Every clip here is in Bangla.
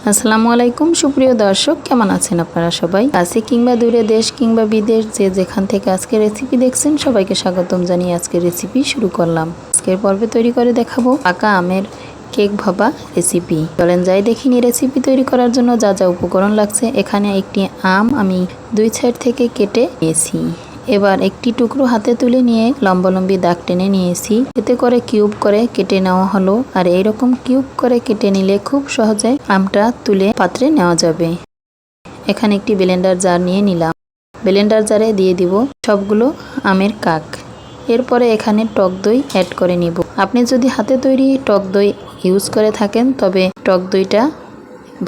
আসসালামু আলাইকুম সুপ্রিয় দর্শক, কেমন আছেন আপনারা সবাই? কাছে কিংবা দূরে, দেশ কিংবা বিদেশ, যে যেখান থেকে আজকে রেসিপি দেখছেন সবাইকে স্বাগতম জানিয়ে আজকে রেসিপি শুরু করলাম। আজকের পর্বে তৈরি করে দেখাবো পাকা আমের কেক ভাপা রেসিপি। চলেন যাই দেখিনি রেসিপি তৈরি করার জন্য যা যা উপকরণ লাগছে। এখানে একটি আম আমি দুই সাইড থেকে কেটে নিয়েছি। এবার একটি টুকরো হাতে তুলে নিয়ে লম্বালম্বি দাগ টেনে নিয়েছি। এতে করে কিউব করে কেটে নেওয়া হলো। আর এইরকম কিউব করে কেটে নিলে খুব সহজে আমটা তুলে পাত্রে নেওয়া যাবে। এখানে একটি ব্লেন্ডার জার নিয়ে নিলাম। ব্লেন্ডার জারে দিয়ে দিব সবগুলো আমের কাক। এরপরে এখানে টক দই অ্যাড করে নিব। আপনি যদি হাতে তৈরি টক দই ইউজ করে থাকেন তবে টক দইটা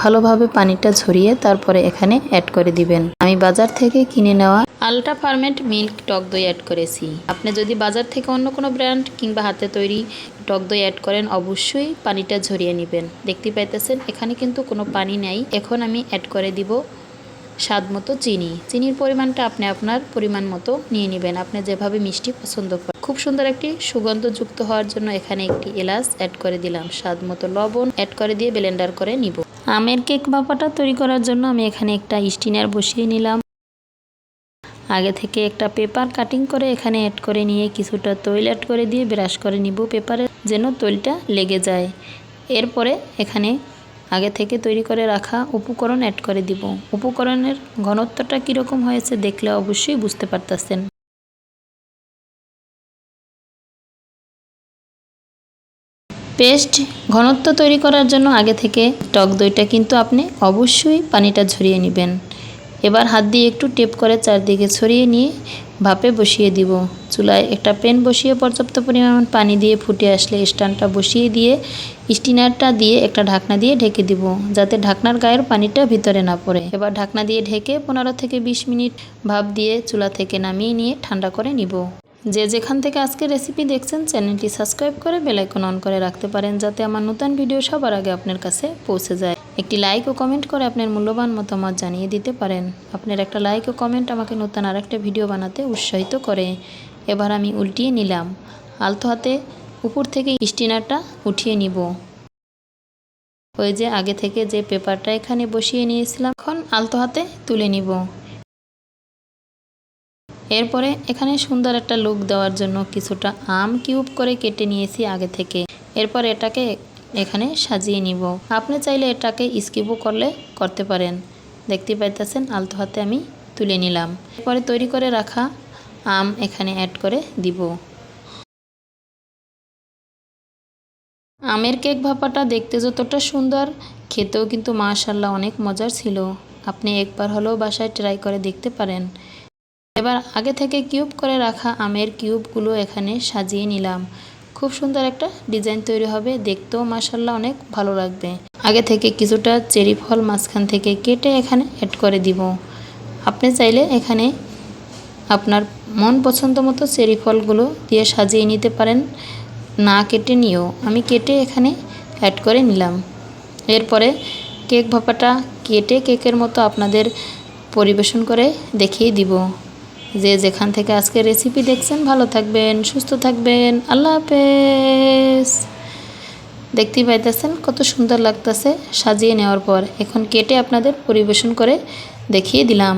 ভালোভাবে পানিটা ঝরিয়ে তারপরে এখানে অ্যাড করে দিবেন। আমি বাজার থেকে কিনে নেওয়া আলট্রা ফার্মেন্ট মিল্ক টক দই অ্যাড করেছি। আপনি যদি বাজার থেকে অন্য কোনো ব্র্যান্ড কিংবা হাতে তৈরি টক দই অ্যাড করেন অবশ্যই পানিটা ঝরিয়ে নেবেন। দেখতে পাইতেছেন এখানে কিন্তু কোনো পানি নেই। এখন আমি অ্যাড করে দিব স্বাদ মতো চিনি। চিনির পরিমাণটা আপনি আপনার পরিমাণ মতো নিয়ে নেবেন, আপনি যেভাবে মিষ্টি পছন্দ করেন। খুব সুন্দর একটি সুগন্ধযুক্ত হওয়ার জন্য এখানে একটি এলাচ অ্যাড করে দিলাম। স্বাদ মতো লবণ অ্যাড করে দিয়ে ব্লেন্ডার করে নিব। আমের কেক ভাপাটা তৈরি করার জন্য আমি এখানে একটা স্টিনার বসিয়ে নিলাম। আগে থেকে একটা পেপার কাটিং করে এখানে অ্যাড করে নিয়ে কিছুটা তৈল অ্যাড করে দিয়ে ব্রাশ করে নিব পেপারে, যেন তৈলটা লেগে যায়। এরপরে এখানে আগে থেকে তৈরি করে রাখা উপকরণ অ্যাড করে দিব। উপকরণের ঘনত্বটা কীরকম হয়েছে দেখলে অবশ্যই বুঝতে পারতেছেন। পেস্ট ঘনত্ব তৈরি করার জন্য আগে থেকে টক দইটা কিন্তু আপনি অবশ্যই পানিটা ঝরিয়ে নেবেন। এবার হাত দিয়ে একটু টেপ করে চারদিকে ছড়িয়ে নিয়ে ভাপে বসিয়ে দিব। চুলায় একটা প্যান বসিয়ে পর্যাপ্ত পরিমাণ পানি দিয়ে ফুটে আসলে স্ট্যান্ডটা বসিয়ে দিয়ে স্টিনারটা দিয়ে একটা ঢাকনা দিয়ে ঢেকে দিব, যাতে ঢাকনার গায়ের পানিটা ভিতরে না পড়ে। এবার ঢাকনা দিয়ে ঢেকে 15 থেকে 20 মিনিট ভাপ দিয়ে চুলা থেকে নামিয়ে নিয়ে ঠান্ডা করে নিব। যে যেখান থেকে আজকে রেসিপি দেখছেন চ্যানেলটি সাবস্ক্রাইব করে বেল আইকন অন করে রাখতে পারেন, যাতে আমার নতুন ভিডিও সবার আগে আপনার কাছে পৌঁছে যায়। একটি লাইক ও কমেন্ট করে আপনার মূল্যবান মতামত জানিয়ে দিতে পারেন। আপনার একটা লাইক ও কমেন্ট আমাকে নতুন আরেকটা ভিডিও বানাতে উৎসাহিত করে। এবার আমি উল্টিয়ে নিলাম। আলতো হাতে উপর থেকে স্টিনারটা উঠিয়ে নিব। ওই যে আগে থেকে যে পেপারটা এখানে বসিয়ে নিয়েছিলাম এখন আলতো হাতে তুলে নিব। এরপরে এখানে সুন্দর একটা লুক দেওয়ার জন্য কিছুটা আম কিউব করে কেটে নিয়েছি আগে থেকে। এরপর এটাকে এখানে সাজিয়ে নিব। আপনি চাইলে এটাকে স্কিপও করতে পারেন। দেখতে পাইতেছেন আলতো হাতে আমি তুলে নিলাম। এরপরে তৈরি করে রাখা আম এখানে অ্যাড করে দিব। আমের কেক ভাপাটা দেখতে যতটা সুন্দর, খেতেও কিন্তু মাশাআল্লাহ অনেক মজার ছিল। আপনি একবার হলেও বাসায় ট্রাই করে দেখতে পারেন। এবার আগে থেকে কিউব করে রাখা আমের কিউবগুলো এখানে সাজিয়ে নিলাম। খুব সুন্দর একটা ডিজাইন তৈরি হবে, দেখতেও মাশাআল্লাহ অনেক ভালো লাগবে। আগে থেকে কিছুটা চেরি ফল মাঝখান থেকে কেটে এখানে অ্যাড করে দিব। আপনি চাইলে এখানে আপনার মন পছন্দ মতো চেরি ফলগুলো দিয়ে সাজিয়ে নিতে পারেন, না কেটে নিয়েও। আমি কেটে এখানে অ্যাড করে নিলাম। এরপরে কেক ভাপাটা কেটে কেকের মতো আপনাদের পরিবেশন করে দেখিয়ে দিব। যে যেখান থেকে আজকে রেসিপি দেখছেন ভালো থাকবেন, সুস্থ থাকবেন। আল্লাহ হাফেজ। দেখতেই পাইতেছেন কত সুন্দর লাগতেছে সাজিয়ে নেওয়ার পর। এখন কেটে আপনাদের পরিবেশন করে দেখিয়ে দিলাম।